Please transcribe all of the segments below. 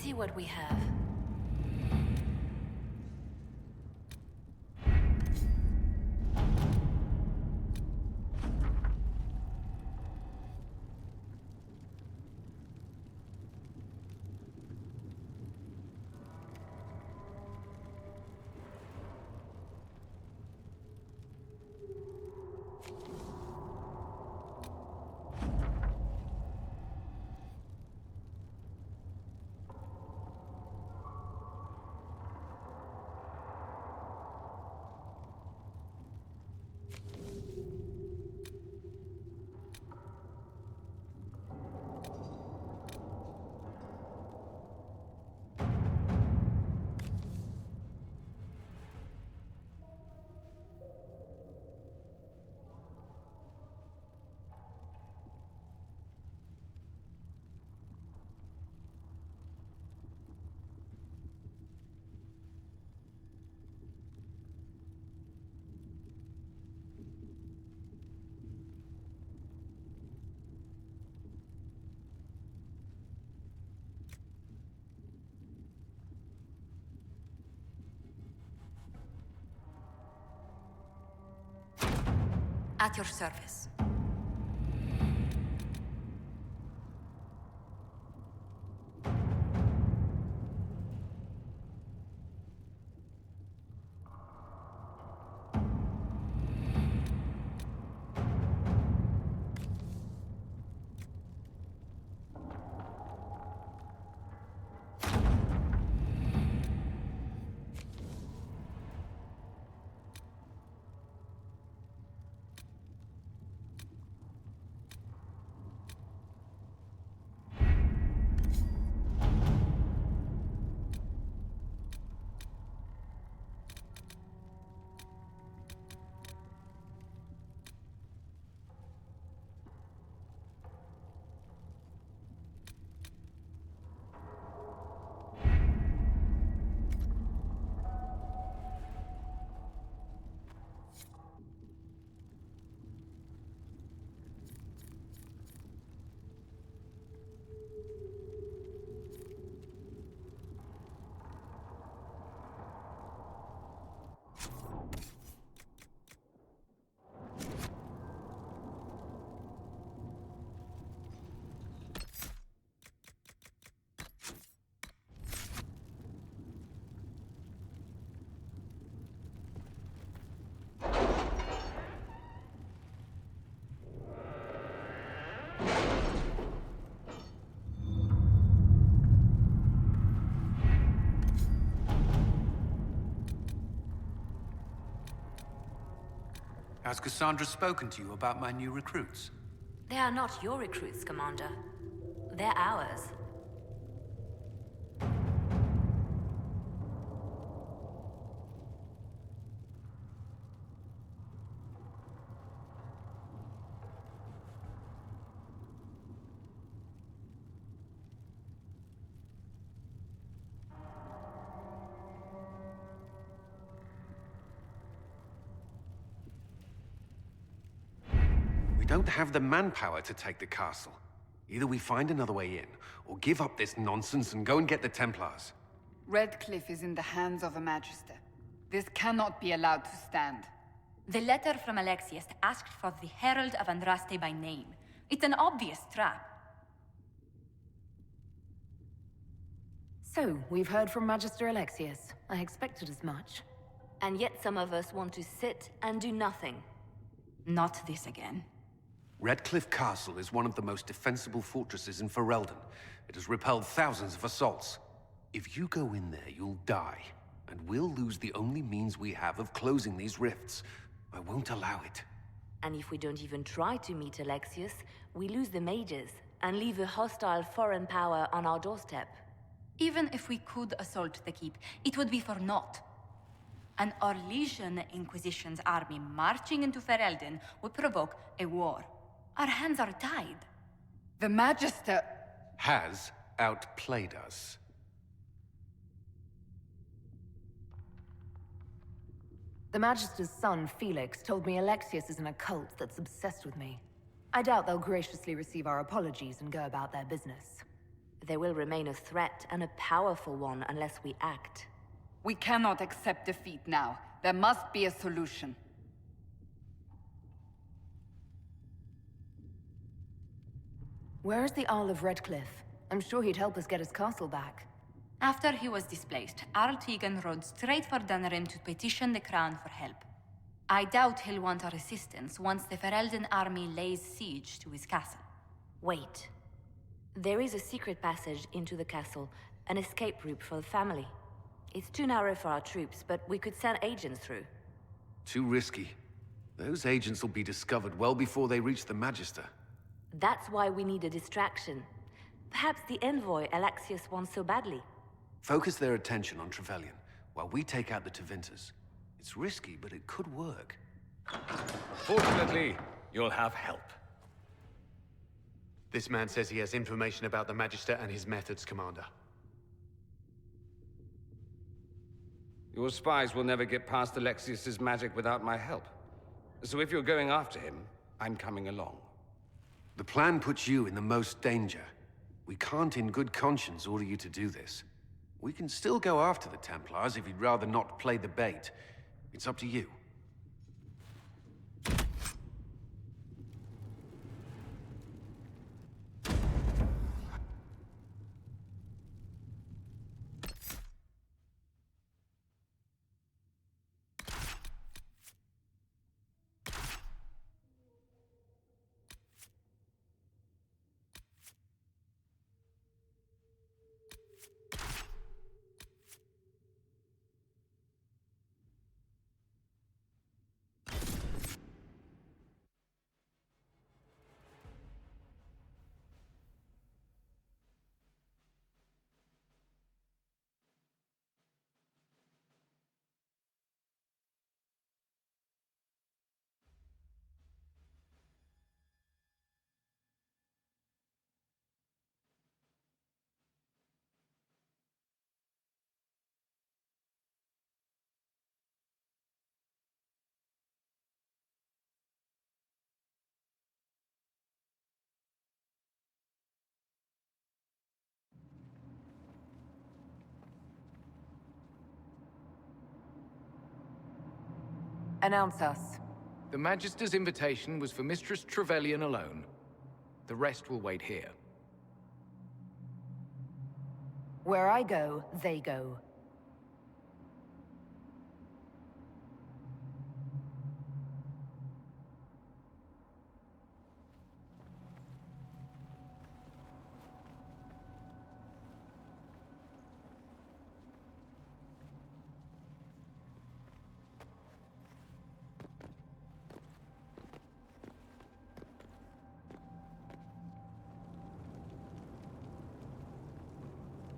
see what we have. At your service. Has Cassandra spoken to you about my new recruits? They are not your recruits, Commander. They're ours. We don't have the manpower to take the castle. Either we find another way in, or give up this nonsense and go and get the Templars. Redkliff is in the hands of a Magister. This cannot be allowed to stand. The letter from Alexius asked for the Herald of Andraste by name. It's an obvious trap. So, we've heard from Magister Alexius. I expected as much. And yet some of us want to sit and do nothing. Not this again. Redkliff Castle is one of the most defensible fortresses in Ferelden. It has repelled thousands of assaults. If you go in there, you'll die. And we'll lose the only means we have of closing these rifts. I won't allow it. And if we don't even try to meet Alexius, we lose the mages and leave a hostile foreign power on our doorstep. Even if we could assault the keep, it would be for naught. An Orlesian Inquisition's army marching into Ferelden would provoke a war. Our hands are tied. The Magister... has outplayed us. The Magister's son, Felix, told me Alexius is in a cult that's obsessed with me. I doubt they'll graciously receive our apologies and go about their business. They will remain a threat, and a powerful one, unless we act. We cannot accept defeat now. There must be a solution. Where's the Earl of Redklif? I'm sure he'd help us get his castle back. After he was displaced, Arl Tegan rode straight for Dunrim to petition the Crown for help. I doubt he'll want our assistance once the Ferelden army lays siege to his castle. Wait. There is a secret passage into the castle, an escape route for the family. It's too narrow for our troops, but we could send agents through. Too risky. Those agents will be discovered well before they reach the Magister. That's why we need a distraction. Perhaps the envoy Alexius wants so badly. Focus their attention on Trevelyan, while we take out the Tevinters. It's risky, but it could work. Fortunately, you'll have help. This man says he has information about the Magister and his methods, Commander. Your spies will never get past Alexius's magic without my help. So if you're going after him, I'm coming along. The plan puts you in the most danger. We can't in good conscience order you to do this. We can still go after the Templars if you'd rather not play the bait. It's up to you. Announce us. The Magister's invitation was for Mistress Trevelyan alone. The rest will wait here. Where I go, they go.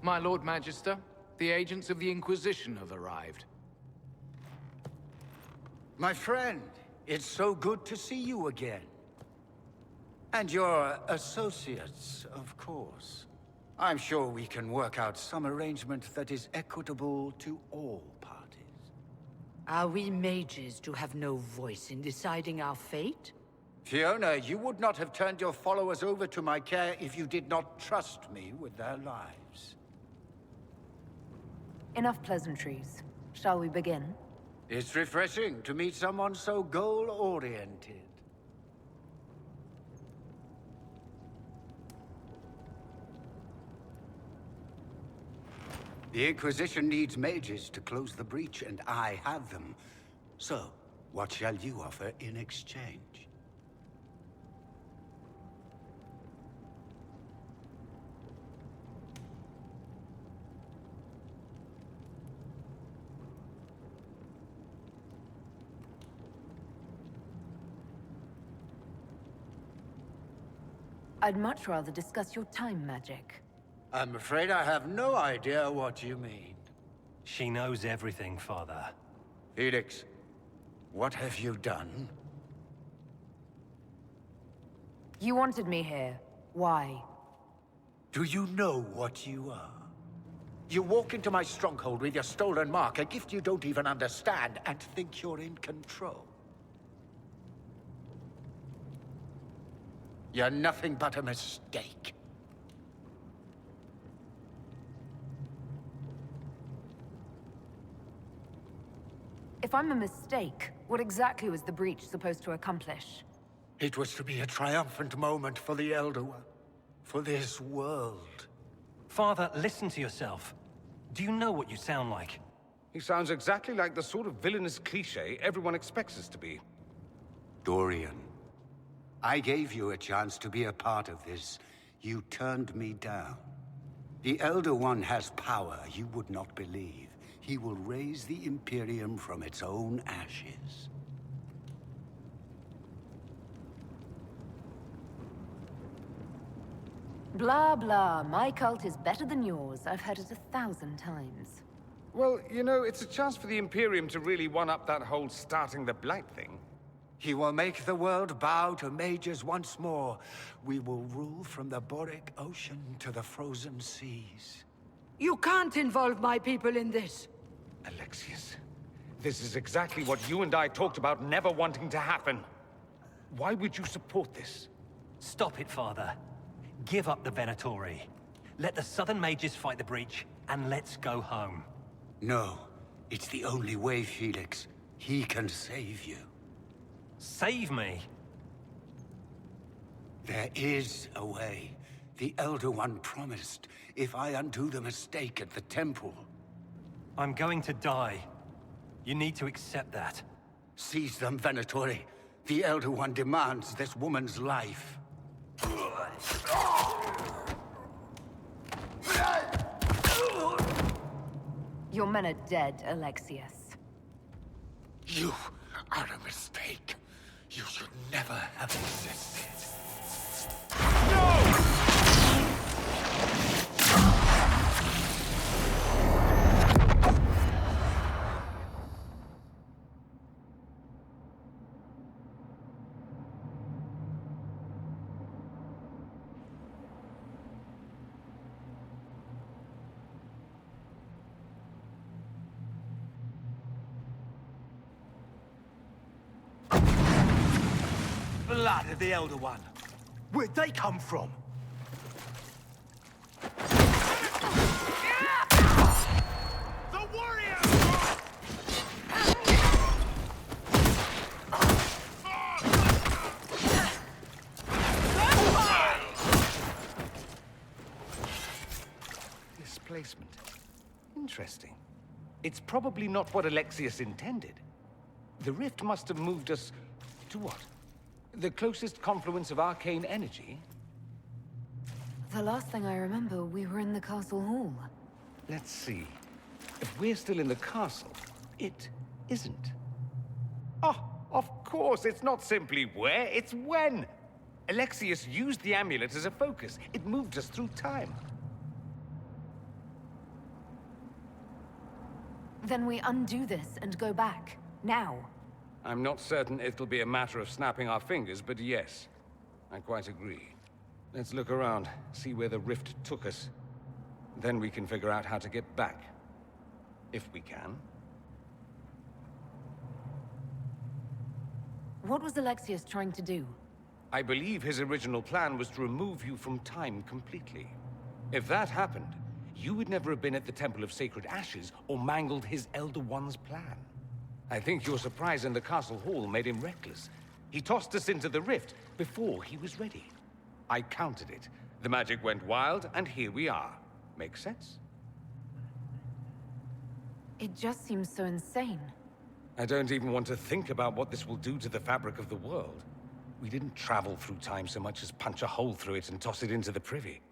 My Lord Magister, the agents of the Inquisition have arrived. My friend, it's so good to see you again. And your associates, of course. I'm sure we can work out some arrangement that is equitable to all parties. Are we mages to have no voice in deciding our fate? Fiona, you would not have turned your followers over to my care if you did not trust me with their lives. Enough pleasantries. Shall we begin? It's refreshing to meet someone so goal-oriented. The Inquisition needs mages to close the breach, and I have them. So, what shall you offer in exchange? I'd much rather discuss your time magic. I'm afraid I have no idea what you mean. She knows everything, Father. Felix, what have you done? You wanted me here. Why? Do you know what you are? You walk into my stronghold with your stolen mark, a gift you don't even understand, and think you're in control. You're nothing but a mistake. If I'm a mistake, what exactly was the breach supposed to accomplish? It was to be a triumphant moment for the Elder One. For this world. Father, listen to yourself. Do you know what you sound like? He sounds exactly like the sort of villainous cliché everyone expects us to be. Dorian, I gave you a chance to be a part of this. You turned me down. The Elder One has power you would not believe. He will raise the Imperium from its own ashes. Blah, blah. My cult is better than yours. I've heard it 1,000 times. Well, you know, it's a chance for the Imperium to really one-up that whole starting the Blight thing. He will make the world bow to mages once more. We will rule from the Boric Ocean to the frozen seas. You can't involve my people in this. Alexius, this is exactly what you and I talked about never wanting to happen. Why would you support this? Stop it, Father. Give up the Venatori. Let the Southern Mages fight the breach, and let's go home. No. It's the only way, Felix. He can save you. Save me? There is a way. The Elder One promised, if I undo the mistake at the temple. I'm going to die. You need to accept that. Seize them, Venatori. The Elder One demands this woman's life. Your men are dead, Alexius. You are a mistake. You should never have existed. Blood of the Elder One. Where'd they come from? The warrior! Displacement. Interesting. It's probably not what Alexius intended. The rift must have moved us to what? The closest confluence of arcane energy? The last thing I remember, we were in the castle hall. Let's see. If we're still in the castle, it isn't. Oh, of course, it's not simply where, it's when! Alexius used the amulet as a focus. It moved us through time. Then we undo this and go back. Now. I'm not certain it'll be a matter of snapping our fingers, but yes, I quite agree. Let's look around, see where the rift took us. Then we can figure out how to get back. If we can. What was Alexius trying to do? I believe his original plan was to remove you from time completely. If that happened, you would never have been at the Temple of Sacred Ashes or mangled his Elder One's plan. I think your surprise in the castle hall made him reckless. He tossed us into the rift before he was ready. I countered it. The magic went wild, and here we are. Make sense? It just seems so insane. I don't even want to think about what this will do to the fabric of the world. We didn't travel through time so much as punch a hole through it and toss it into the privy.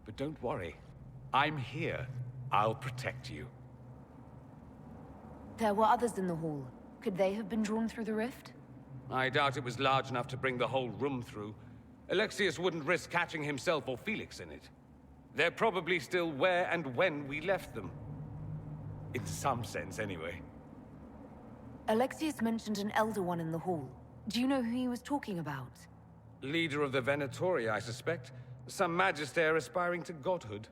But don't worry. I'm here. I'll protect you. There were others in the hall. Could they have been drawn through the rift? I doubt it was large enough to bring the whole room through. Alexius wouldn't risk catching himself or Felix in it. They're probably still where and when we left them. In some sense, anyway. Alexius mentioned an Elder One in the hall. Do you know who he was talking about? Leader of the Venatori, I suspect. Some magister aspiring to godhood.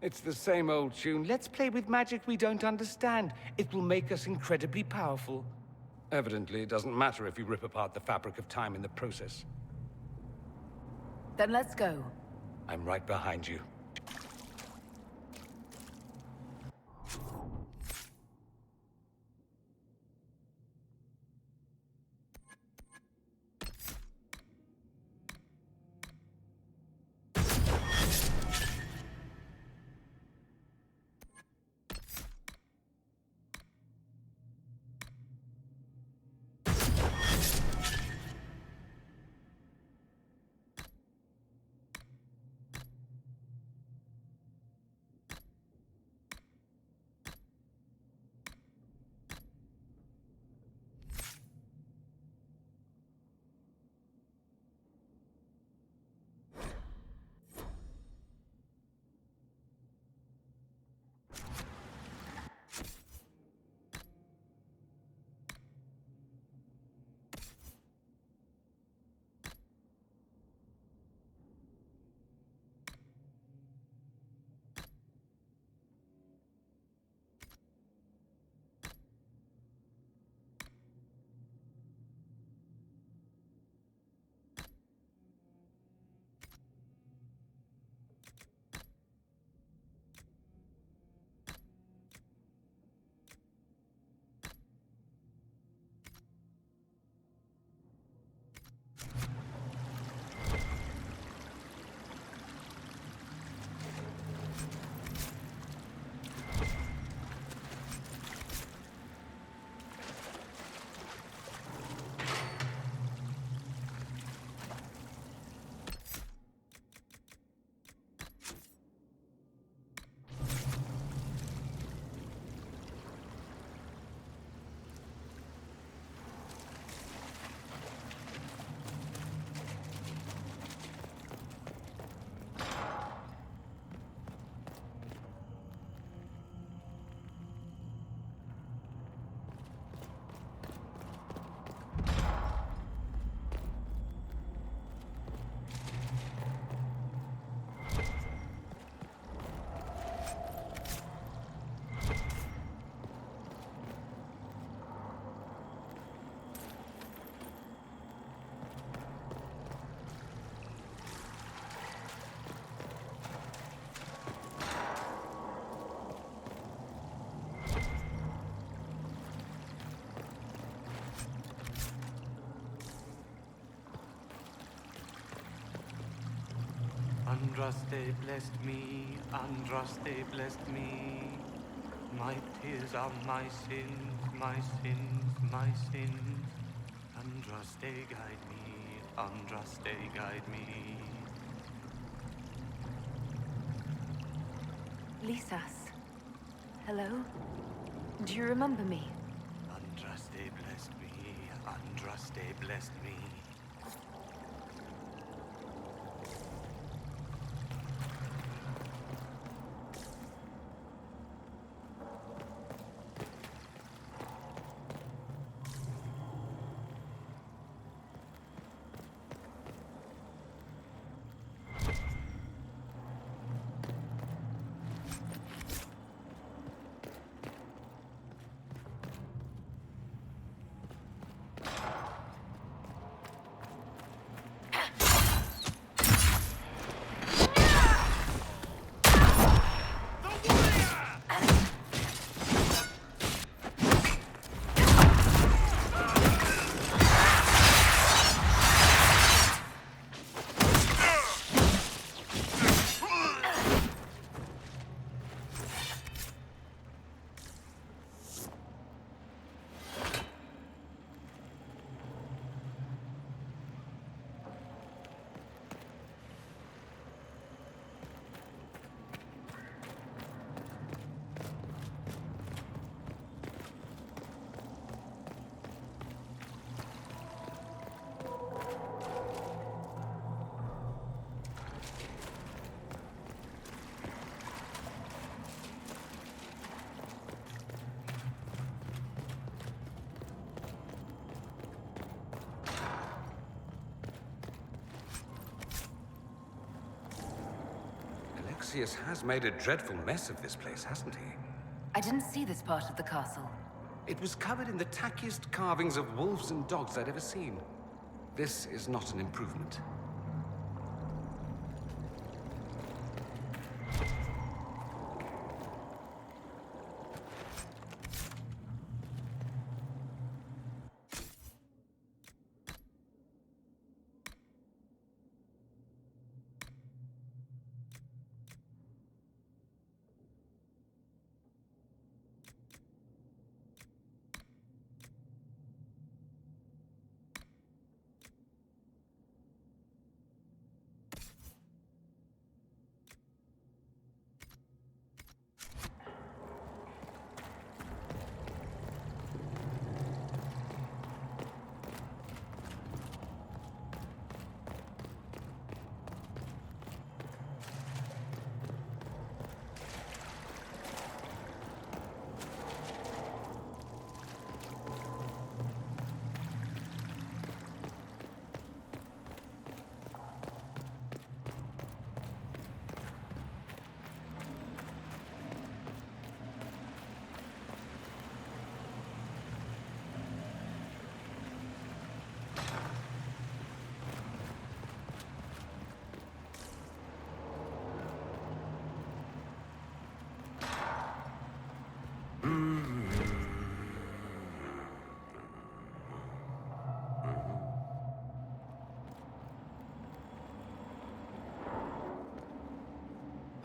It's the same old tune. Let's play with magic we don't understand. It will make us incredibly powerful. Evidently, it doesn't matter if you rip apart the fabric of time in the process. Then let's go. I'm right behind you. Andraste blessed me, Andraste blessed me. My tears are my sins, my sins, my sins. Andraste guide me, Andraste guide me. Lisas. Hello? Do you remember me? Andraste blessed me, Andraste blessed me. Alexius has made a dreadful mess of this place, hasn't he? I didn't see this part of the castle. It was covered in the tackiest carvings of wolves and dogs I'd ever seen. This is not an improvement.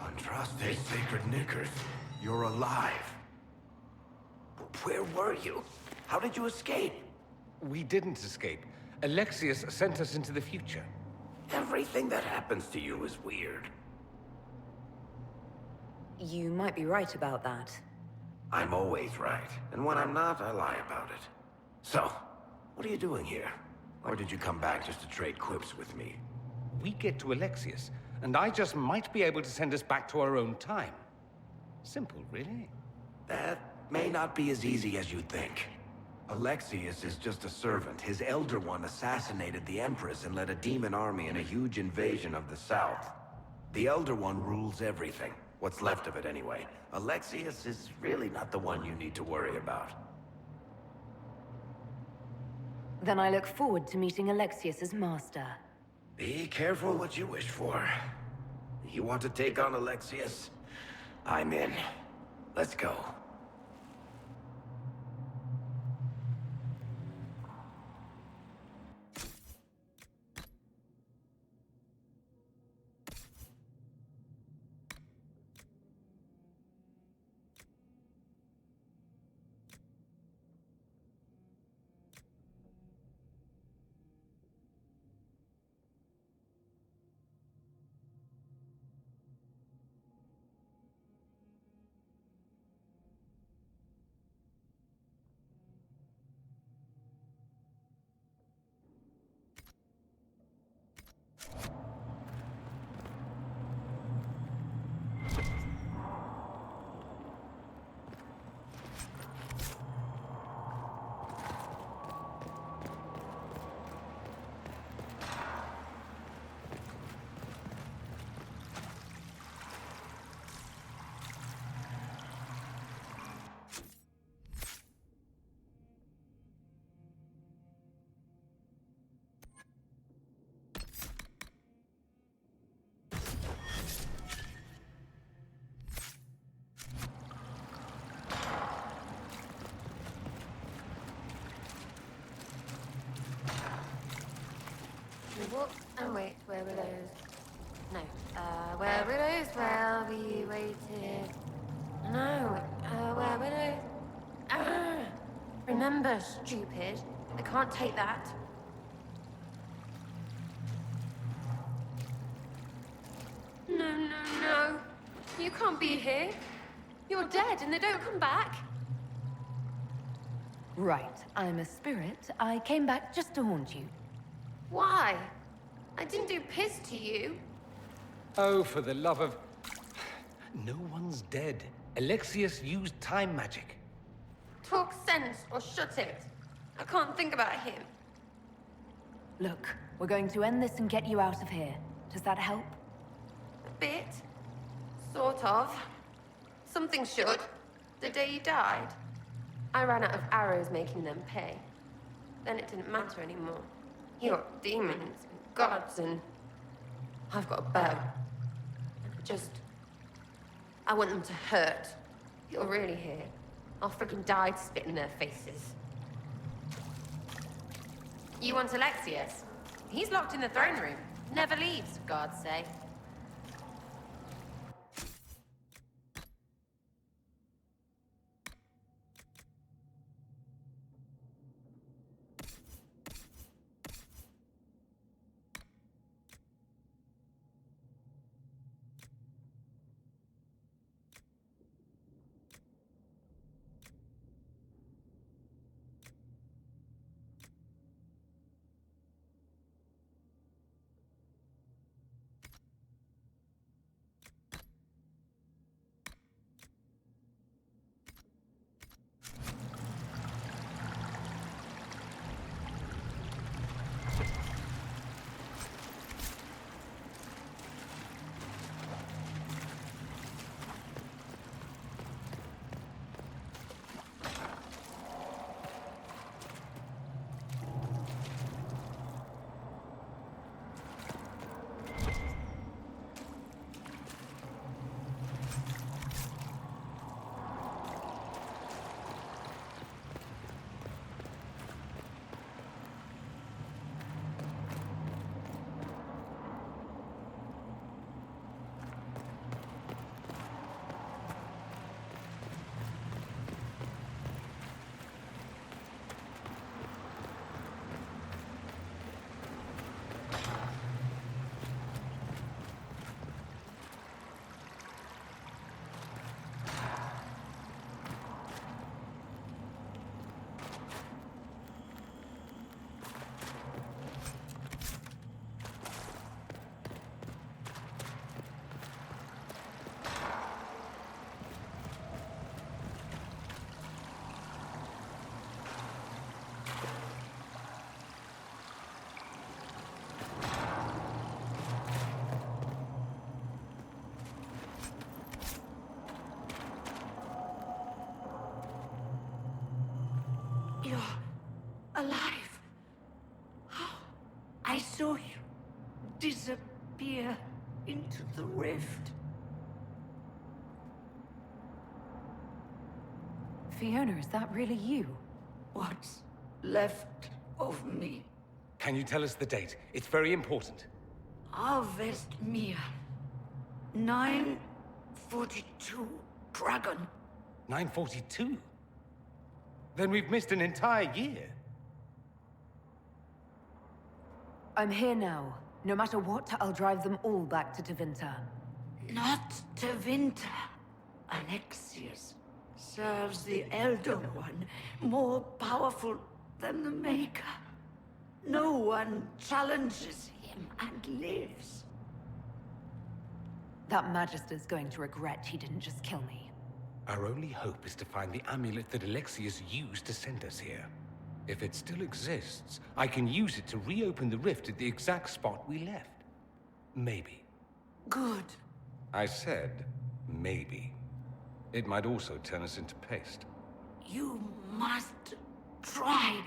Andraste, sacred knickers. You're alive. Where were you? How did you escape? We didn't escape. Alexius sent us into the future. Everything that happens to you is weird. You might be right about that. I'm always right, and when I'm not, I lie about it. So, what are you doing here? Or did you come back just to trade quips with me? We get to Alexius, and I just might be able to send us back to our own time. Simple, really. That may not be as easy as you think. Alexius is just a servant. His Elder One assassinated the Empress and led a demon army in a huge invasion of the South. The Elder One rules everything. What's left of it, anyway. Alexius is really not the one you need to worry about. Then I look forward to meeting Alexius as master. Be careful what you wish for. You want to take on Alexius? I'm in. Let's go. What? Oh wait, where were those? No. Where were those while we waited? No. Where were those? Remember, stupid. I can't take that. No. You can't be here. You're dead and they don't come back. Right, I'm a spirit. I came back just to haunt you. Why? I didn't do piss to you. Oh, for the love of... No one's dead. Alexius used time magic. Talk sense or shut it. I can't think about him. Look, we're going to end this and get you out of here. Does that help? A bit. Sort of. Something should. The day you died. I ran out of arrows making them pay. Then it didn't matter anymore. You got demons and gods and... I've got a bow. I want them to hurt. You're really here. I'll freaking die to spit in their faces. You want Alexius? He's locked in the throne room. Never leaves, for God's sake. You're alive. I saw you disappear into the rift. Fiona, is that really you? What's left of me? Can you tell us the date? It's very important. Harvest Mia. 942 Dragon. 942? Then we've missed an entire year. I'm here now. No matter what, I'll drive them all back to Tevinter. Not Tevinter. Alexius serves the Elder One, more powerful than the Maker. No one challenges him and lives. That Magister's going to regret he didn't just kill me. Our only hope is to find the amulet that Alexius used to send us here. If it still exists, I can use it to reopen the rift at the exact spot we left. Maybe. Good. I said, maybe. It might also turn us into paste. You must try.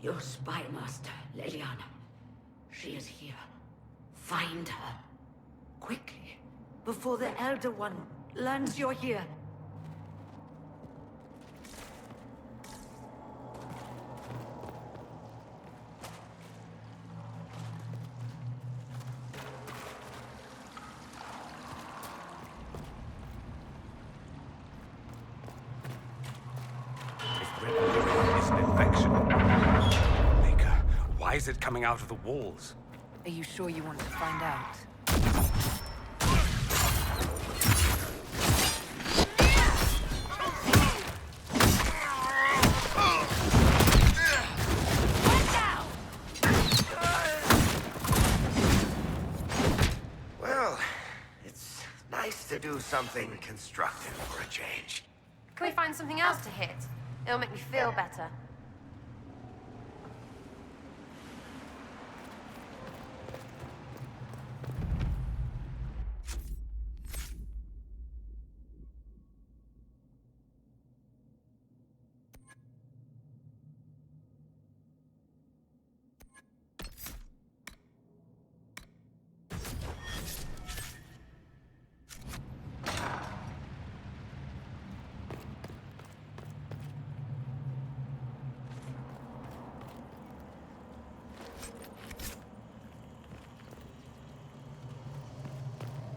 Your spy master, Lelianu. She is here. Find her. Quickly, before the Elder One learns you're here. is it coming out of the walls? Are you sure you want to find out? Well, it's nice to do something constructive for a change. Can we find something else to hit? It'll make me feel better.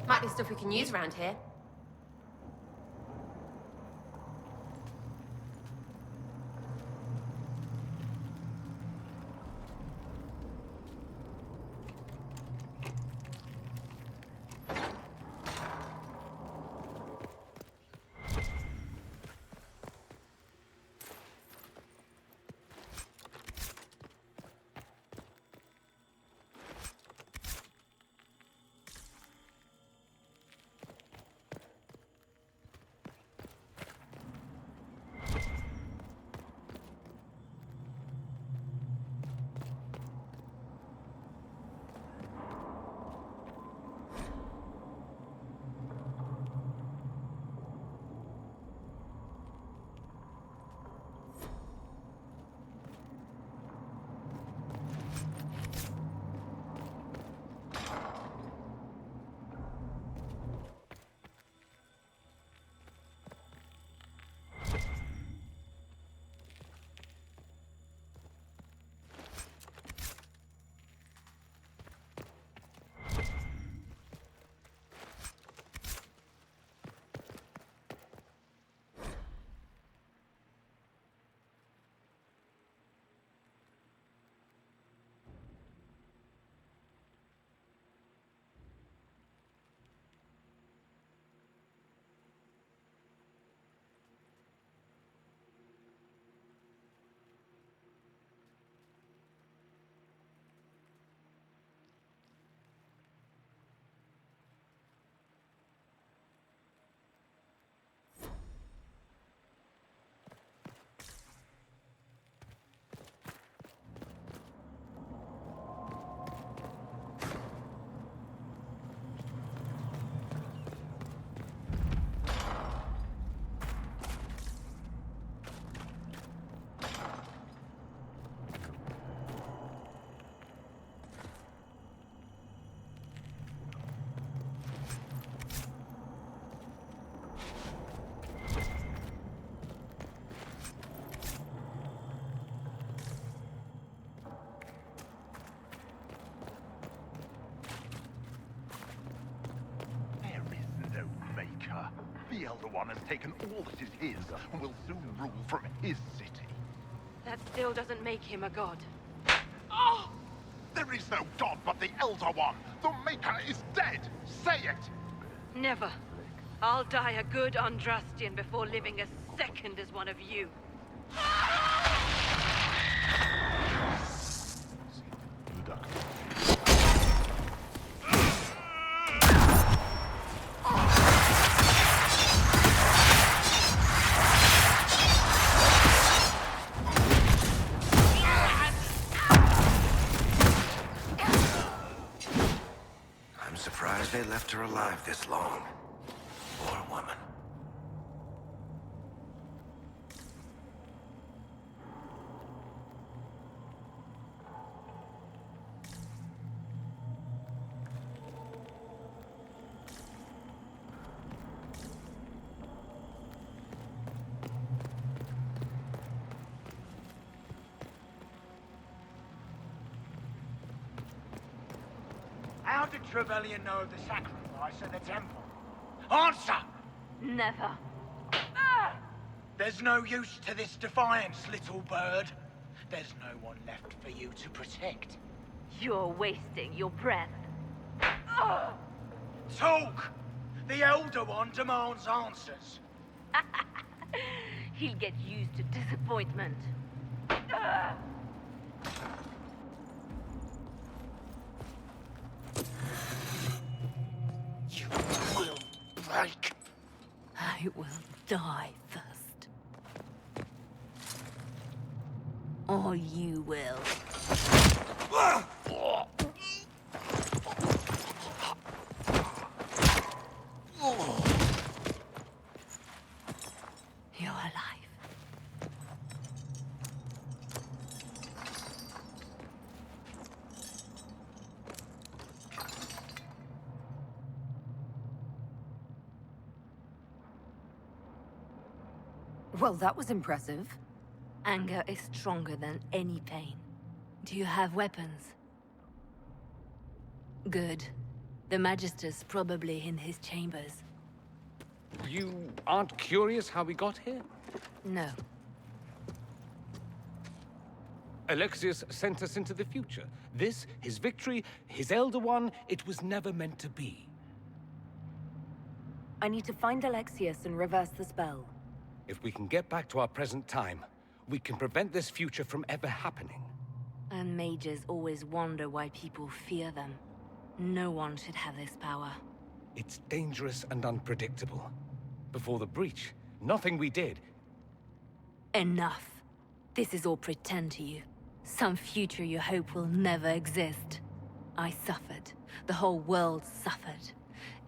Might be stuff we can use around here. The Elder One has taken all that is his and will soon rule from his city. That still doesn't make him a god. Oh! There is no god but the Elder One! The Maker is dead! Say it! Never. I'll die a good Andrastian before living a second as one of you. They left her alive this long. Poor woman. How did Trevelyan know of the sacrifice at the temple? Answer! Never. There's no use to this defiance, little bird. There's no one left for you to protect. You're wasting your breath. Talk! The Elder One demands answers. He'll get used to disappointment. You will break. I will die first. Or you will. You're alive. Well, that was impressive. Anger is stronger than any pain. Do you have weapons? Good. The Magister's probably in his chambers. You aren't curious how we got here? No. Alexius sent us into the future. This, his victory, his Elder One, it was never meant to be. I need to find Alexius and reverse the spell. If we can get back to our present time, we can prevent this future from ever happening. And mages always wonder why people fear them. No one should have this power. It's dangerous and unpredictable. Before the breach, nothing we did. Enough. This is all pretend to you. Some future you hope will never exist. I suffered. The whole world suffered.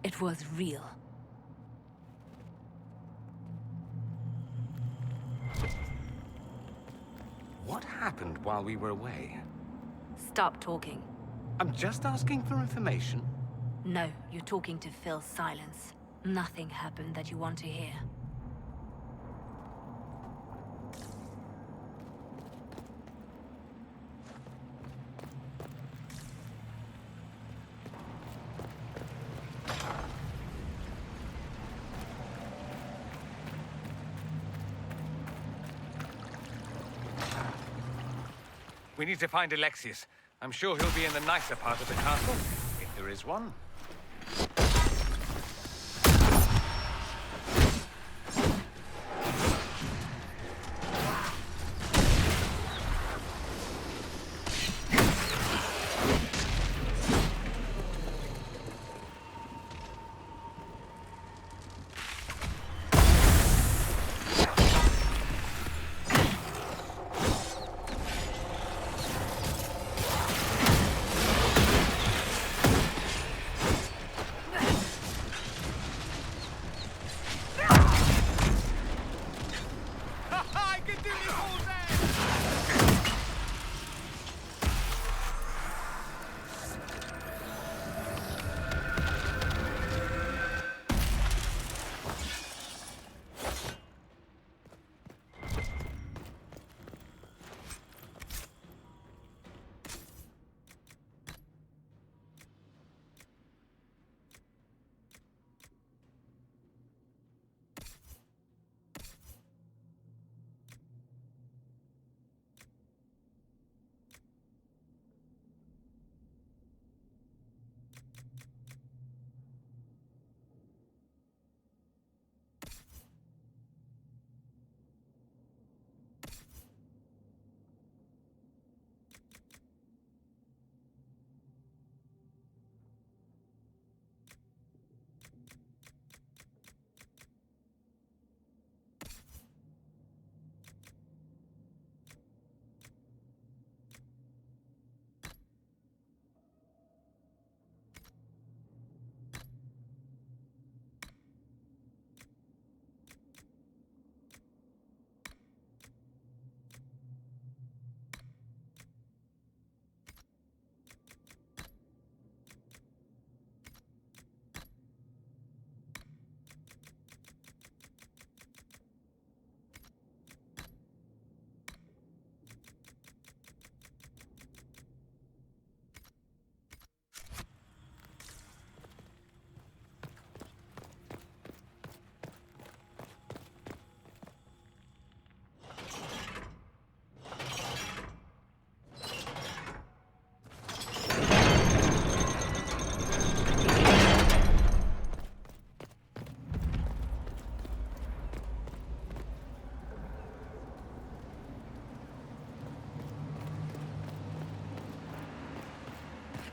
It was real. What happened while we were away? Stop talking. I'm just asking for information. No, you're talking to fill silence. Nothing happened that you want to hear. We need to find Alexius. I'm sure he'll be in the nicer part of the castle, if there is one.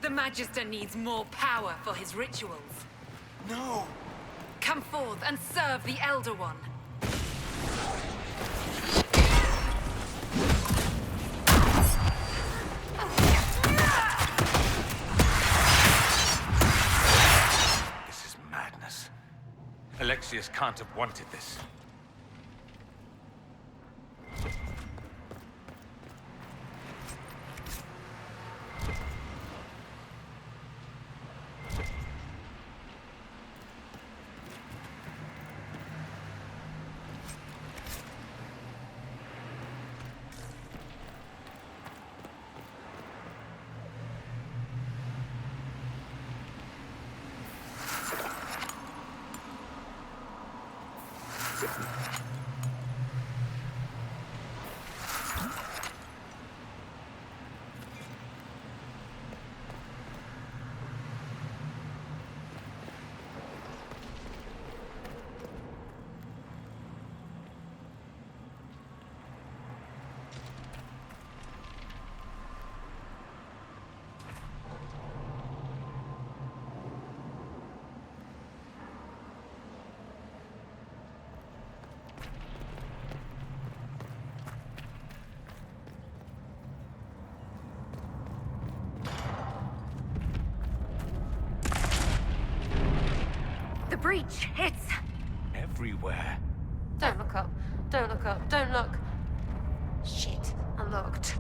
The Magister needs more power for his rituals. No! Come forth and serve the Elder One. This is madness. Alexius can't have wanted this. The breach, it's... Everywhere. Don't look up. Don't look up. Don't look. Shit. Unlocked.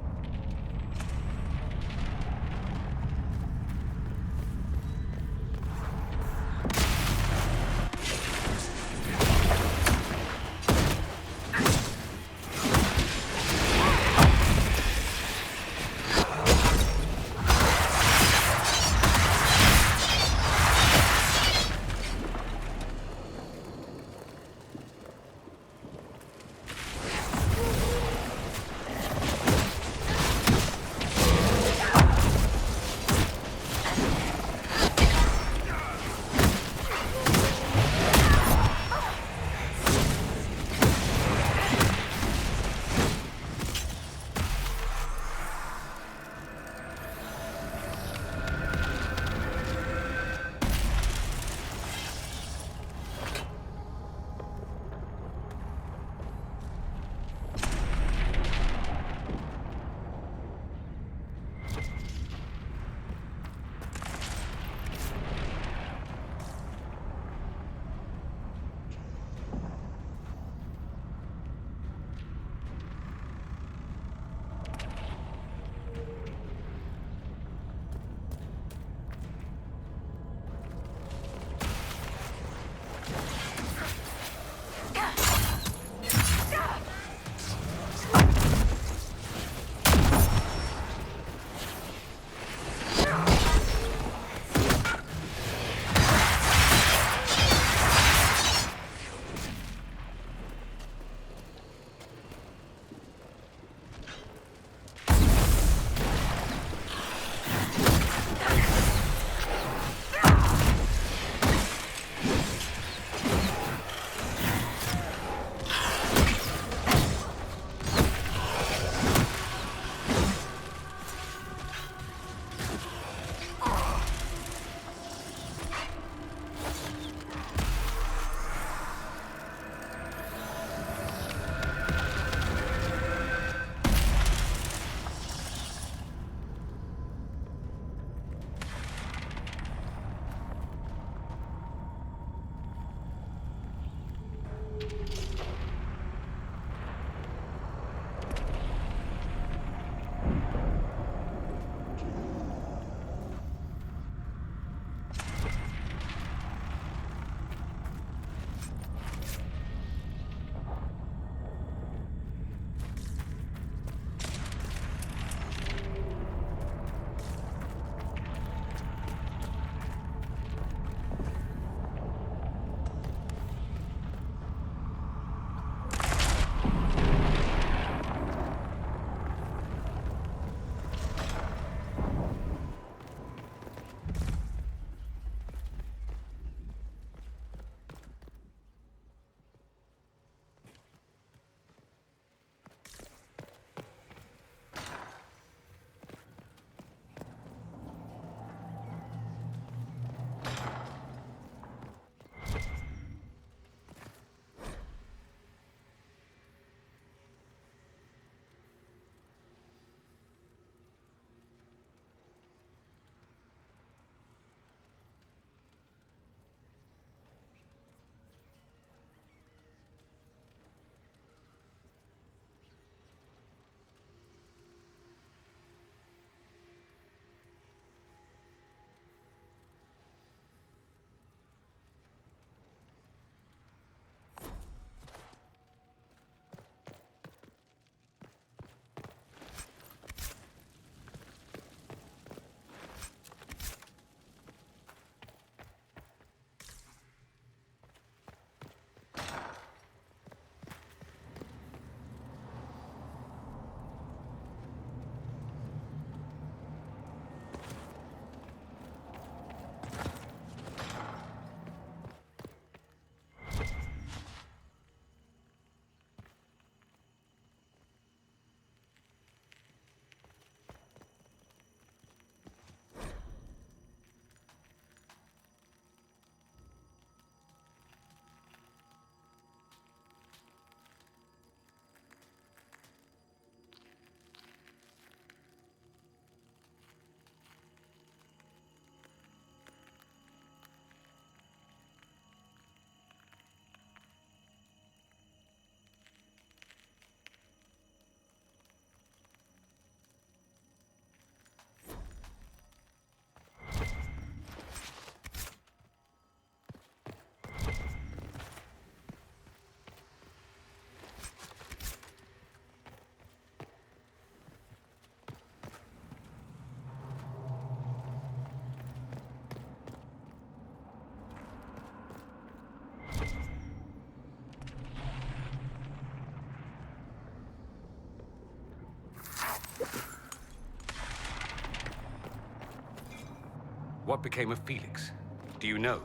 What became of Felix? Do you know?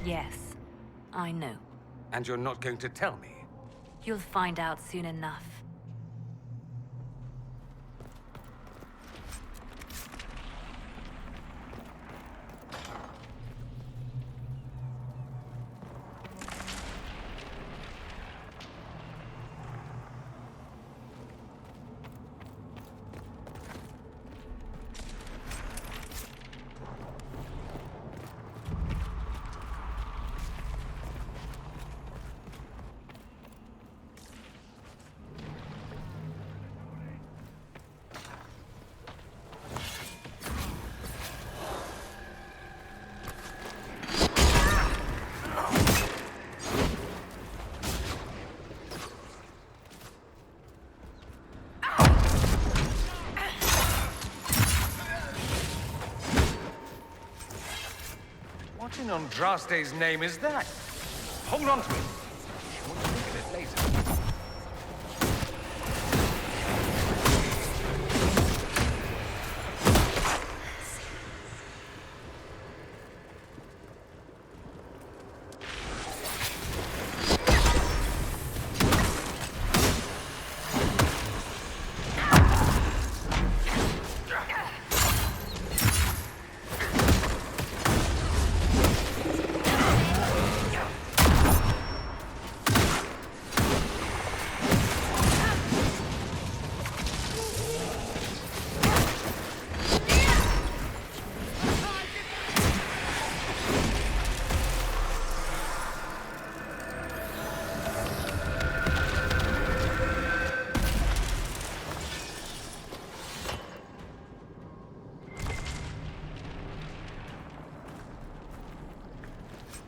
Yes, I know. And you're not going to tell me? You'll find out soon enough. What in Andraste's name is that? Hold on to it. I want to look at it later.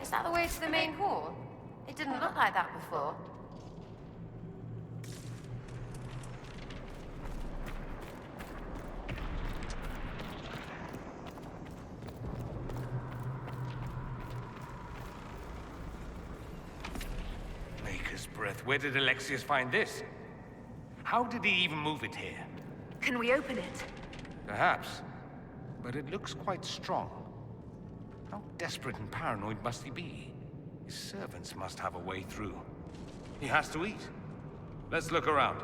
Is that the way to the main hall? It didn't look like that before. Maker's breath. Where did Alexius find this? How did he even move it here? Can we open it? Perhaps. But it looks quite strong. How desperate and paranoid must he be? His servants must have a way through. He has to eat. Let's look around.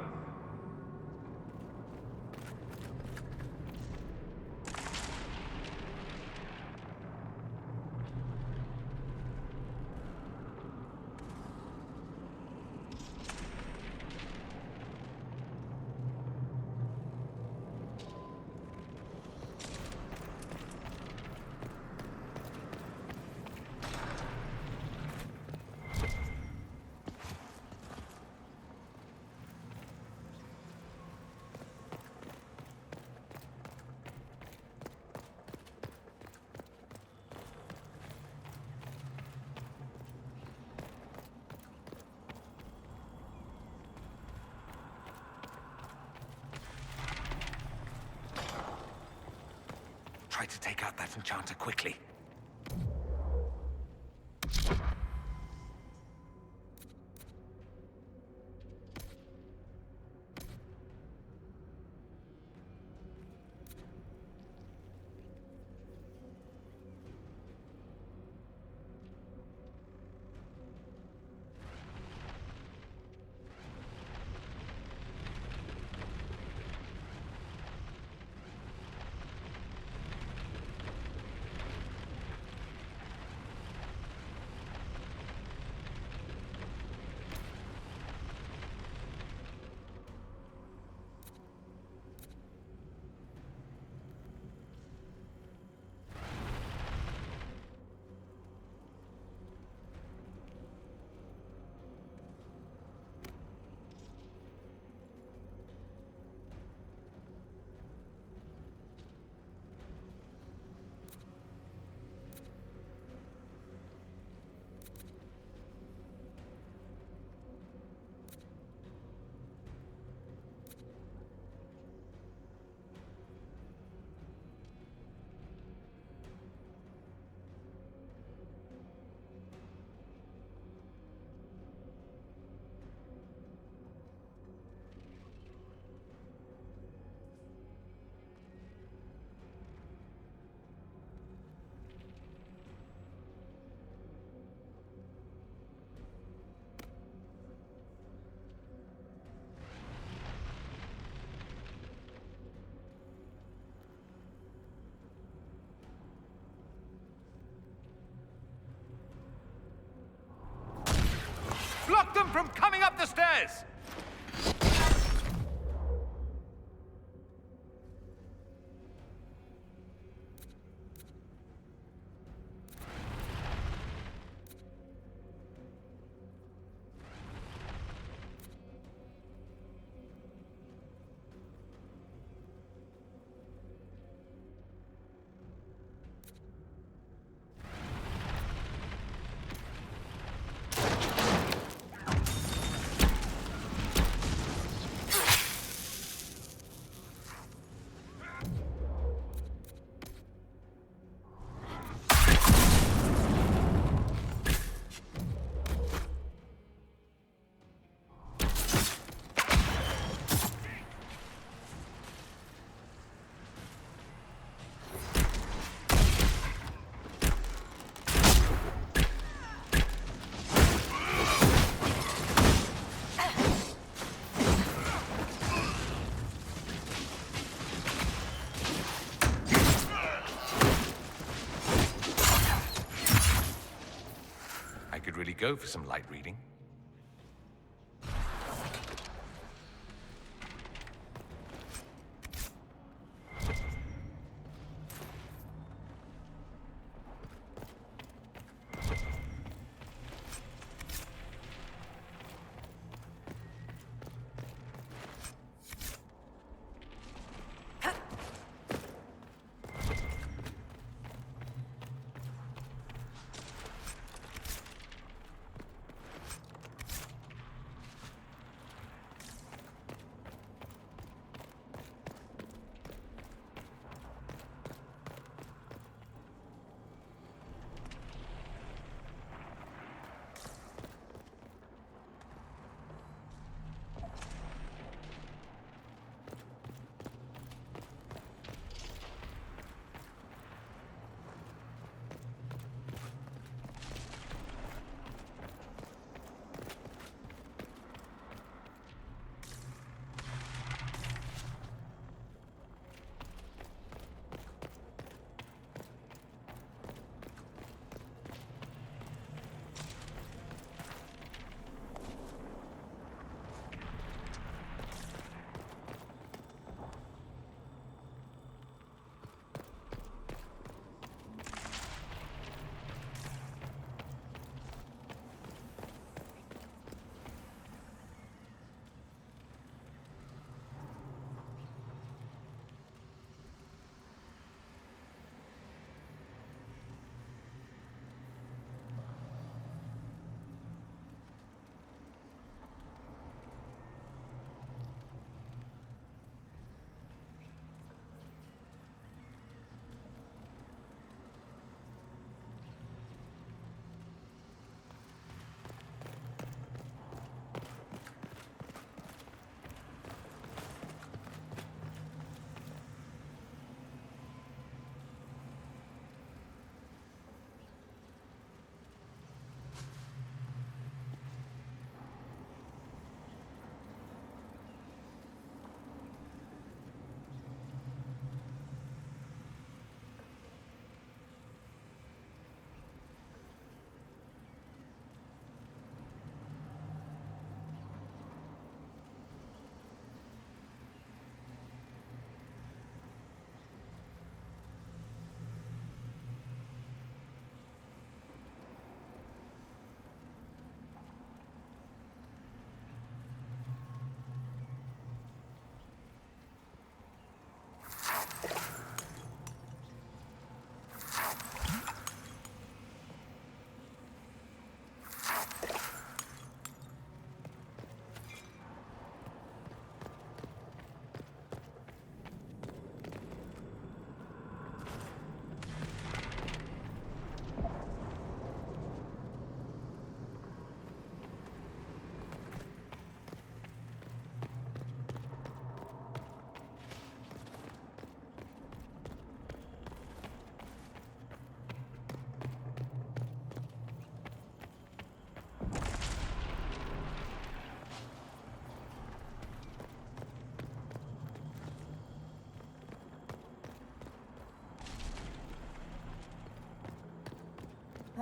Try to take out that enchanter quickly. says! Really go for some light reading.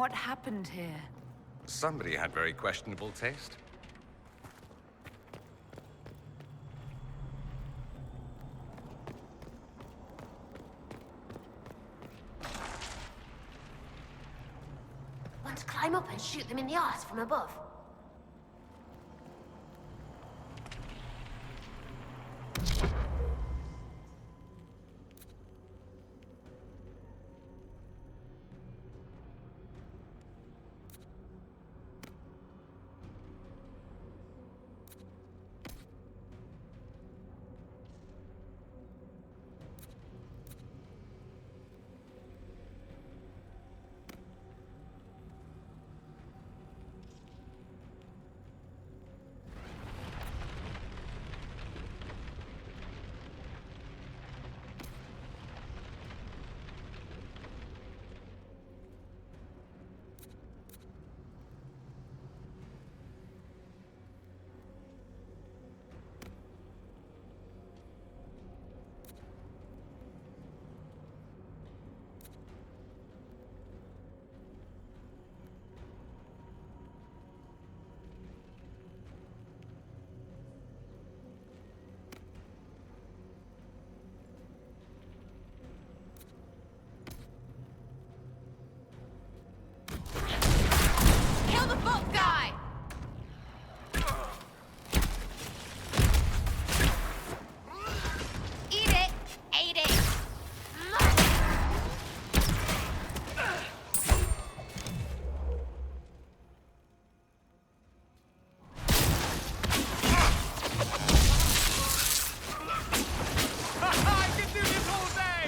What happened here? Somebody had very questionable taste. climb up and shoot them in the arse from above. Kill the book guy! Eat it! Ate it! I can do this all day!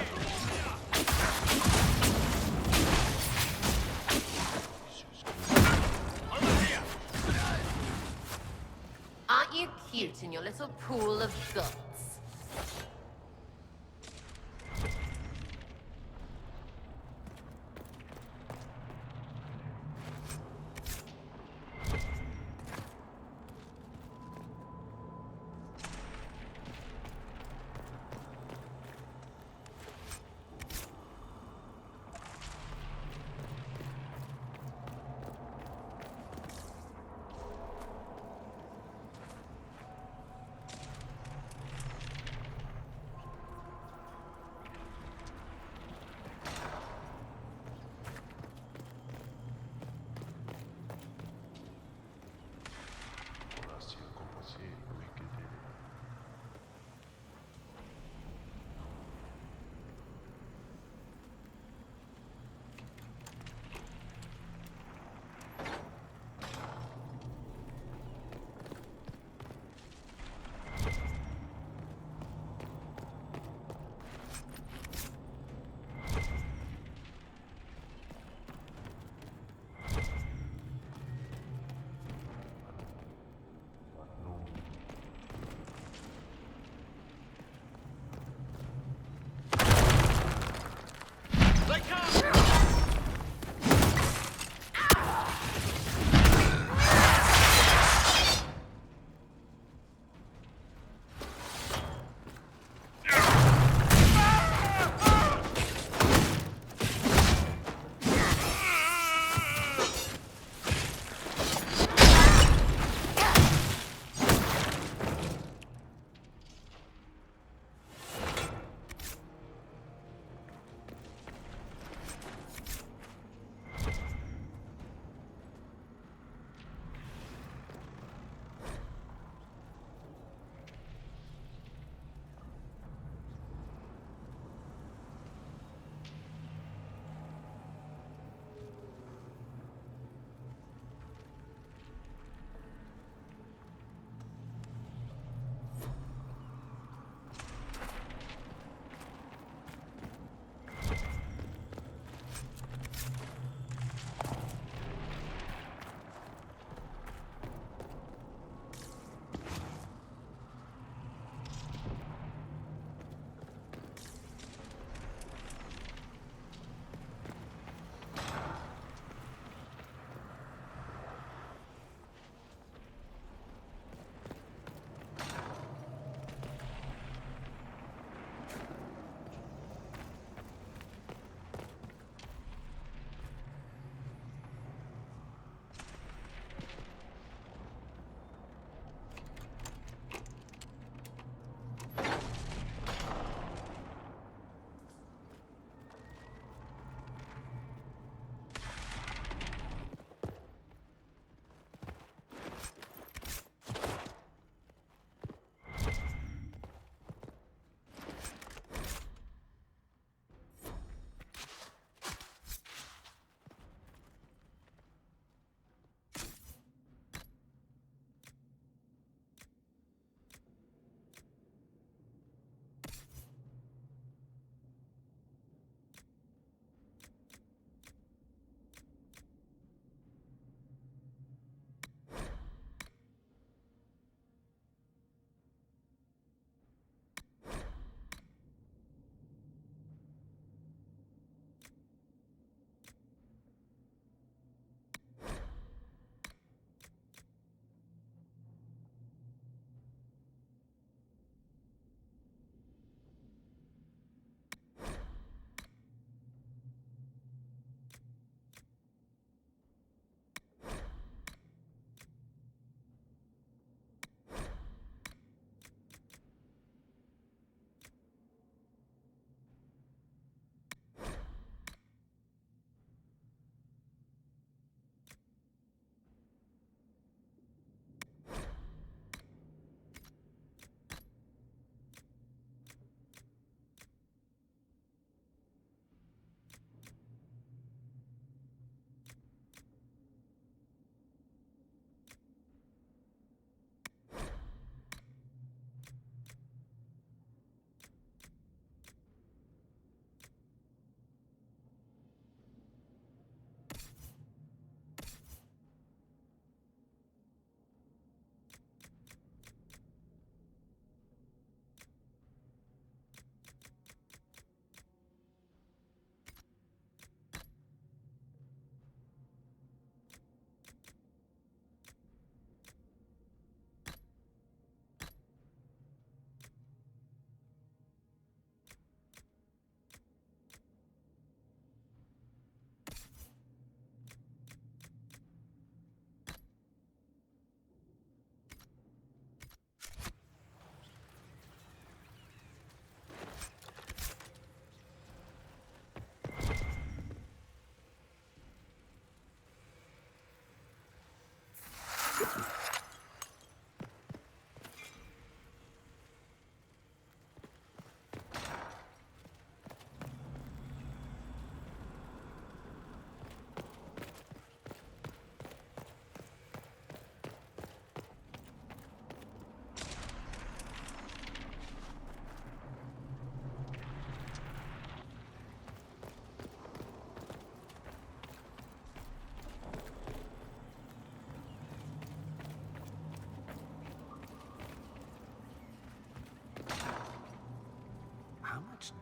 Aren't you cute in your little pool of guts?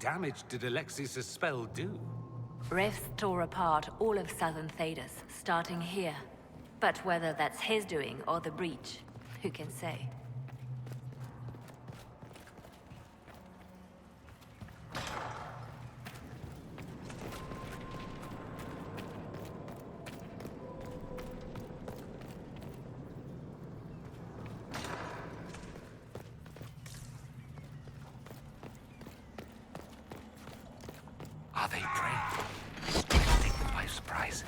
damage did Alexius' spell do? Rifts tore apart all of southern Thedas, starting here. But whether that's his doing or the breach, who can say? Are they brave? Take them by surprise.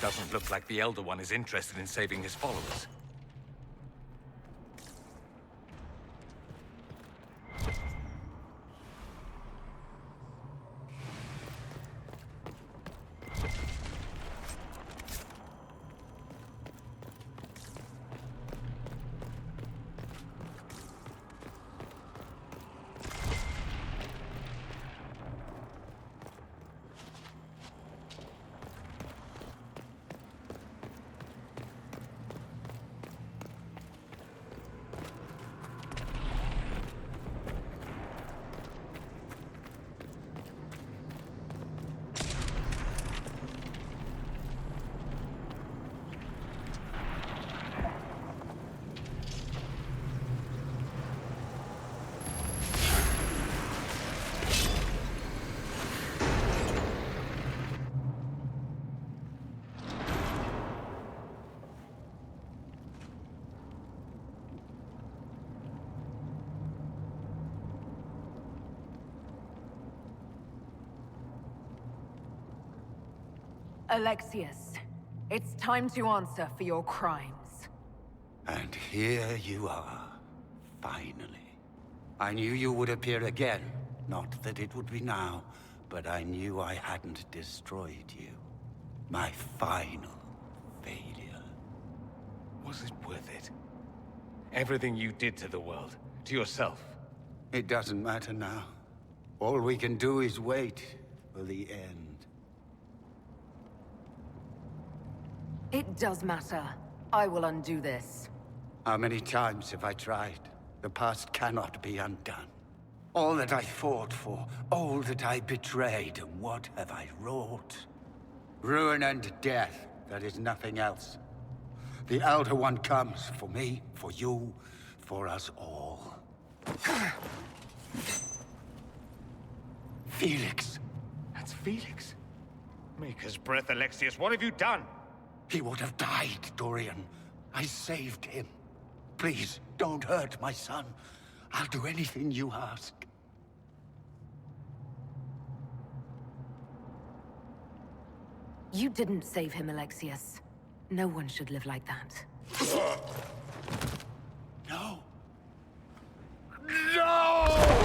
Doesn't look like the Elder One is interested in saving his followers. Alexius, it's time to answer for your crimes. And here you are, finally. I knew you would appear again. Not that it would be now, but I knew I hadn't destroyed you. My final failure. Was it worth it? Everything you did to the world, to yourself. It doesn't matter now. All we can do is wait for the end. It does matter. I will undo this. How many times have I tried? The past cannot be undone. All that I fought for, all that I betrayed, and what have I wrought? Ruin and death, that is nothing else. The Elder One comes for me, for you, for us all. Felix. That's Felix. Maker's breath, Alexius, what have you done? He would have died, Dorian. I saved him. Please, don't hurt my son. I'll do anything you ask. You didn't save him, Alexius. No one should live like that. No. No!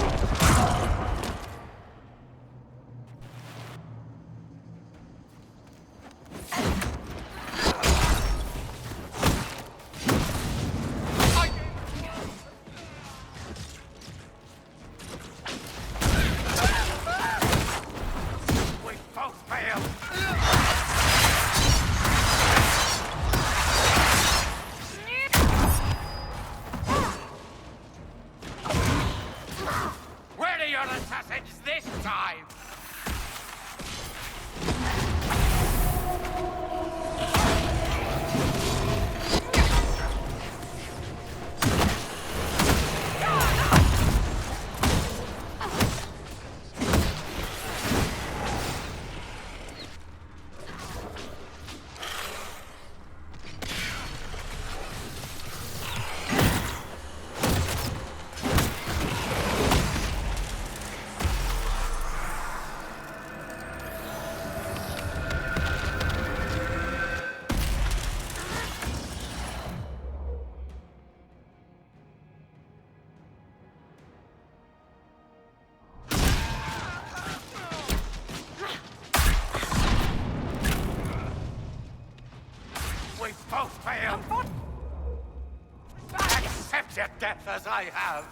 death as I have.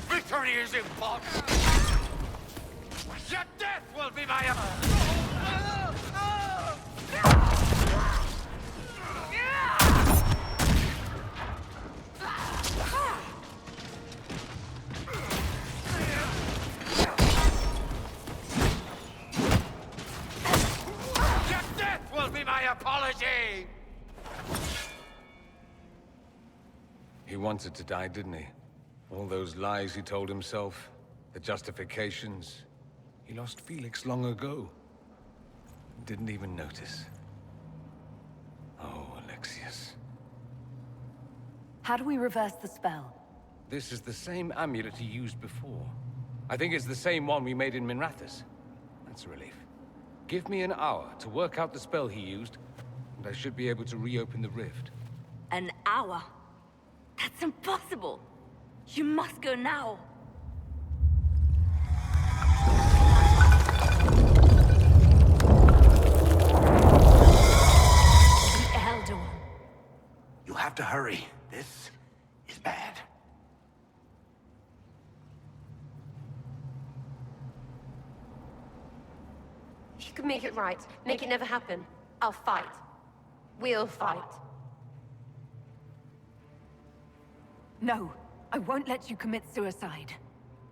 Victory is impossible. Your death will be my... Your death will be my apology! He wanted to die, didn't he? All those lies he told himself, the justifications. He lost Felix long ago. Didn't even notice. Oh, Alexius. How do we reverse the spell? This is the same amulet he used before. I think it's the same one we made in Minrathous. That's a relief. Give me an hour to work out the spell he used, and I should be able to reopen the rift. An hour? That's impossible! You must go now! The Elder One. You'll have to hurry. This is bad. If you can make it right, make it never happen, I'll fight. We'll fight. No, I won't let you commit suicide.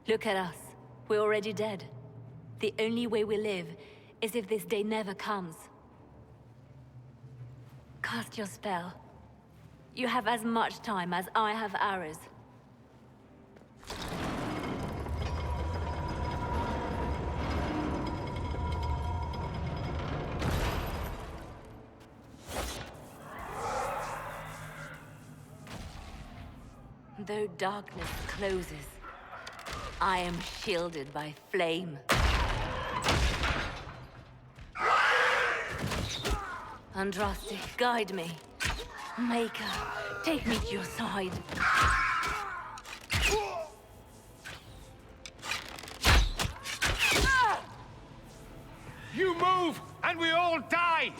Look at us. We're already dead. The only way we live is if this day never comes. Cast your spell. You have as much time as I have arrows. Though darkness closes, I am shielded by flame. Andraste, guide me. Maker, take me to your side. You move, and we all die!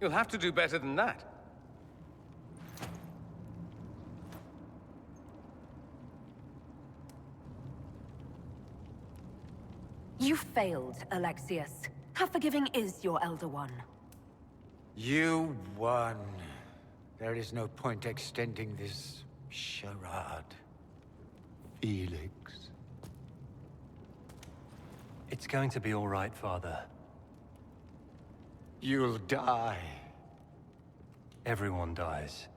You'll have to do better than that. You failed, Alexius. How forgiving is your Elder One? You won. There is no point extending this charade. Felix. It's going to be all right, Father. You'll die. Everyone dies.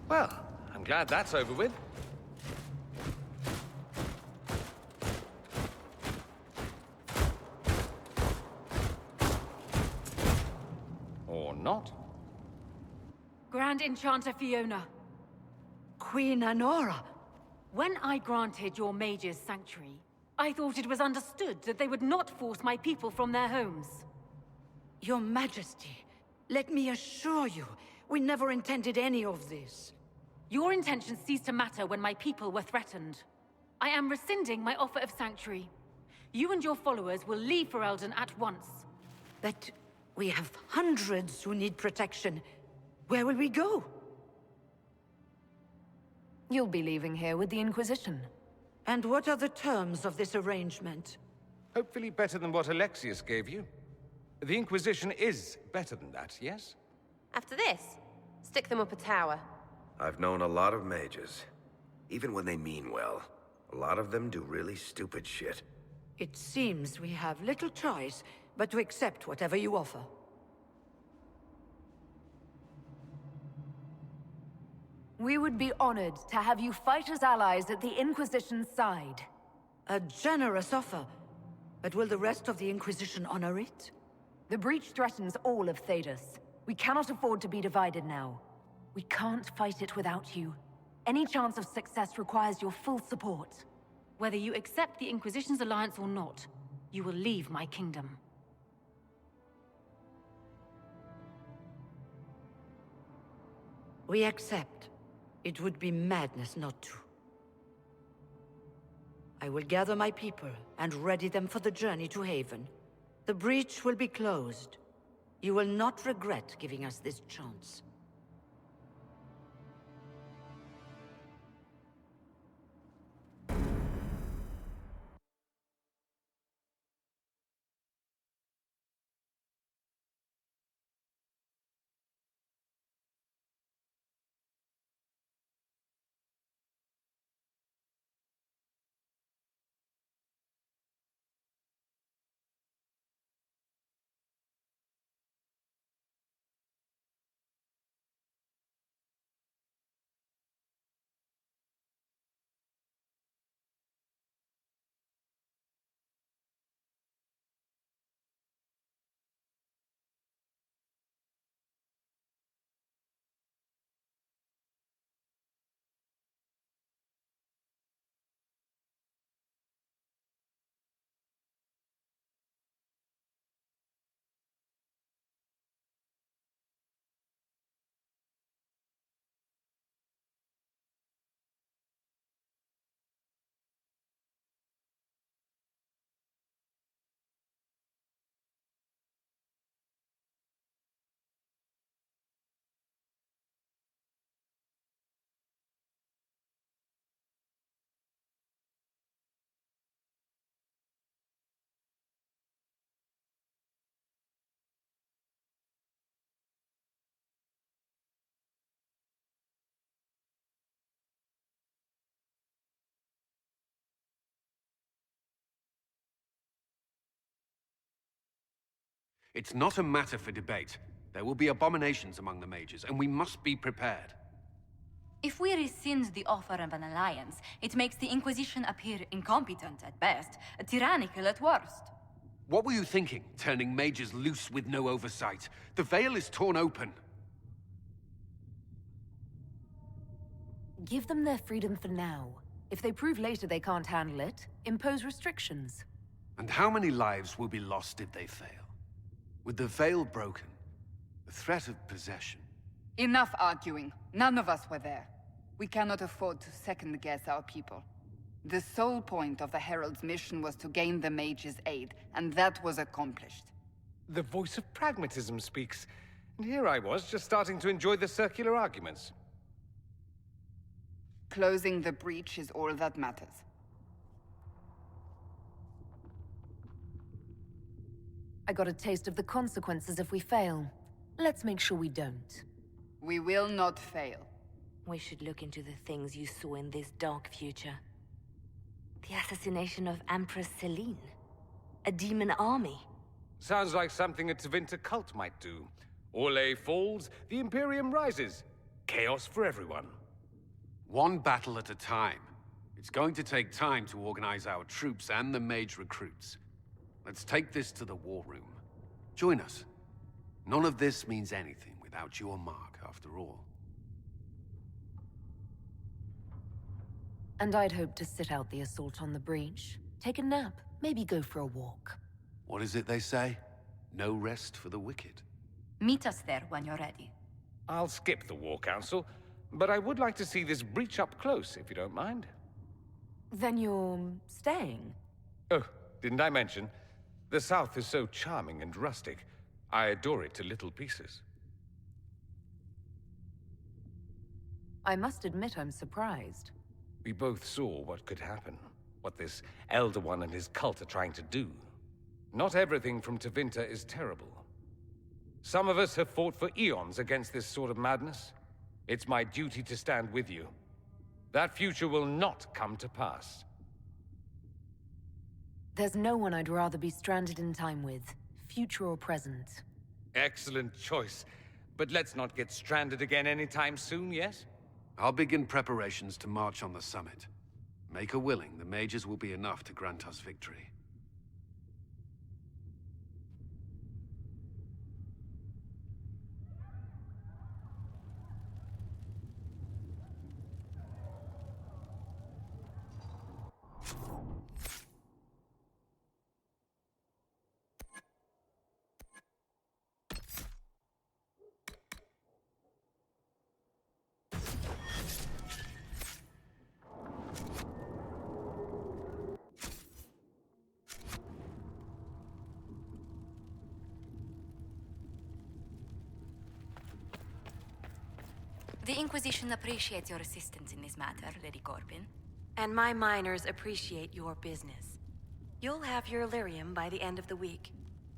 Well, I'm glad that's over with. Or not. Grand Enchanter Fiona. Queen Anora. When I granted your mages sanctuary, I thought it was understood that they would not force my people from their homes. Your Majesty, let me assure you, We never intended any of this. Your intentions ceased to matter when my people were threatened. I am rescinding my offer of sanctuary. You and your followers will leave Ferelden at once. But we have hundreds who need protection. Where will we go? You'll be leaving here with the Inquisition. And what are the terms of this arrangement? Hopefully better than what Alexius gave you. The Inquisition is better than that, yes? After this, stick them up a tower. I've known a lot of mages. Even when they mean well, a lot of them do really stupid shit. It seems we have little choice but to accept whatever you offer. We would be honored to have you fight as allies at the Inquisition's side. A generous offer. But will the rest of the Inquisition honor it? The breach threatens all of Thedas. We cannot afford to be divided now. We can't fight it without you. Any chance of success requires your full support. Whether you accept the Inquisition's alliance or not, you will leave my kingdom. We accept. It would be madness not to. I will gather my people and ready them for the journey to Haven. The breach will be closed. You will not regret giving us this chance. It's not a matter for debate. There will be abominations among the mages, and we must be prepared. If we rescind the offer of an alliance, it makes the Inquisition appear incompetent at best, tyrannical at worst. What were you thinking, turning mages loose with no oversight? The veil is torn open. Give them their freedom for now. If they prove later they can't handle it, impose restrictions. And how many lives will be lost if they fail? With the veil broken, the threat of possession... Enough arguing. None of us were there. We cannot afford to second-guess our people. The sole point of the Herald's mission was to gain the mage's aid, and that was accomplished. The voice of pragmatism speaks. And here I was, just starting to enjoy the circular arguments. Closing the breach is all that matters. I got a taste of the consequences if we fail. Let's make sure we don't. We will not fail. We should look into the things you saw in this dark future. The assassination of Empress Celine. A demon army. Sounds like something a Tevinter cult might do. Orlais falls, the Imperium rises. Chaos for everyone. One battle at a time. It's going to take time to organize our troops and the mage recruits. Let's take this to the war room. Join us. None of this means anything without your mark, after all. And I'd hoped to sit out the assault on the breach. Take a nap, maybe go for a walk. What is it they say? No rest for the wicked. Meet us there when you're ready. I'll skip the War Council, but I would like to see this breach up close, if you don't mind. Then you're staying? Oh, didn't I mention? The South is so charming and rustic. I adore it to little pieces. I must admit I'm surprised. We both saw what could happen, what this Elder One and his cult are trying to do. Not everything from Tevinter is terrible. Some of us have fought for eons against this sort of madness. It's my duty to stand with you. That future will not come to pass. There's no one I'd rather be stranded in time with, future or present. Excellent choice. But let's not get stranded again anytime soon, yes? I'll begin preparations to march on the summit. Make her willing, the mages will be enough to grant us victory. The Inquisition appreciates your assistance in this matter, Lady Corbin. And my miners appreciate your business. You'll have your lyrium by the end of the week.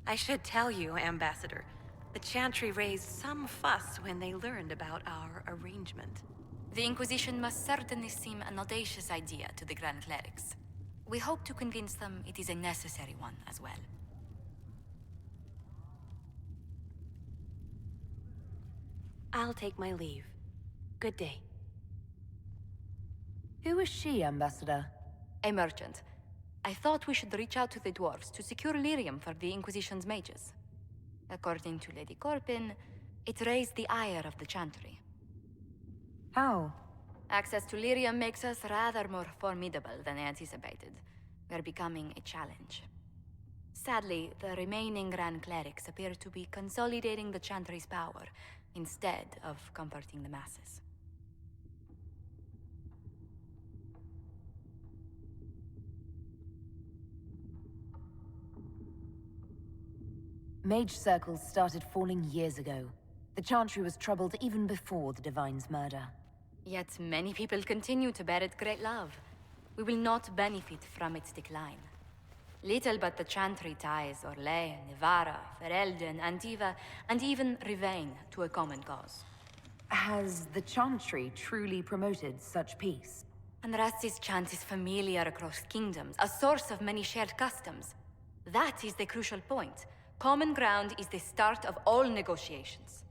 I should tell you, Ambassador, the Chantry raised some fuss when they learned about our arrangement. The Inquisition must certainly seem an audacious idea to the Grand Clerics. We hope to convince them it is a necessary one as well. I'll take my leave. Good day. Who is she, Ambassador? A merchant. I thought we should reach out to the dwarves to secure lyrium for the Inquisition's mages. According to Lady Corbin, it raised the ire of the Chantry. How? Access to lyrium makes us rather more formidable than anticipated. We're becoming a challenge. Sadly, the remaining Grand Clerics appear to be consolidating the Chantry's power, instead of comforting the masses. Mage circles started falling years ago. The Chantry was troubled even before the Divine's murder. Yet many people continue to bear it great love. We will not benefit from its decline. Little but the Chantry ties Orlais, Nevarra, Ferelden, Antiva, and even Rivain to a common cause. Has the Chantry truly promoted such peace? Andrasti's chant is familiar across kingdoms, a source of many shared customs. That is the crucial point. Common ground is the start of all negotiations.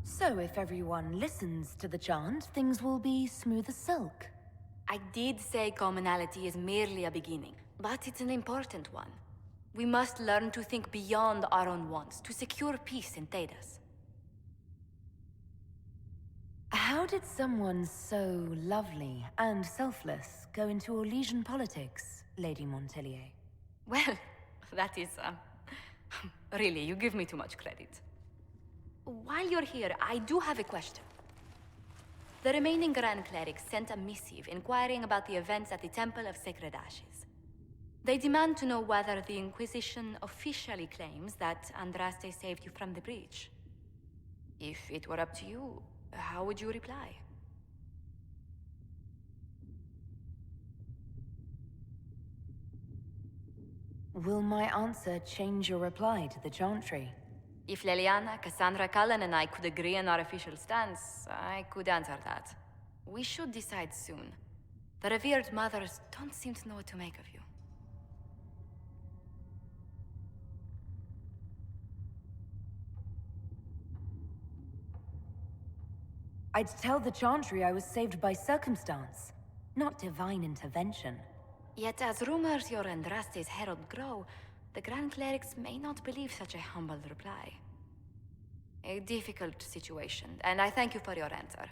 So if everyone listens to the chant, things will be smooth as silk. I did say commonality is merely a beginning, but it's an important one. We must learn to think beyond our own wants, to secure peace in Thedas. How did someone so lovely and selfless go into Orlesian politics, Lady Montelier? Well, that is, really, you give me too much credit. While you're here, I do have a question. The remaining Grand Clerics sent a missive inquiring about the events at the Temple of Sacred Ashes. They demand to know whether the Inquisition officially claims that Andraste saved you from the breach. If it were up to you, how would you reply? Will my answer change your reply to the Chantry? If Leliana, Cassandra, Cullen, and I could agree on our official stance, I could answer that. We should decide soon. The revered mothers don't seem to know what to make of you. I'd tell the Chantry I was saved by circumstance, not divine intervention. Yet as rumors your Andraste's herald grow, the Grand Clerics may not believe such a humble reply. A difficult situation, and I thank you for your answer.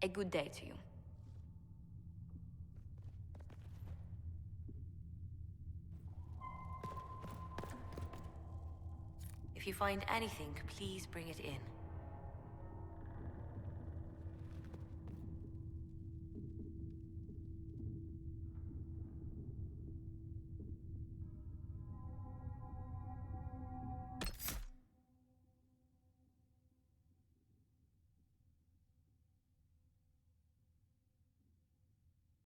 A good day to you. If you find anything, please bring it in.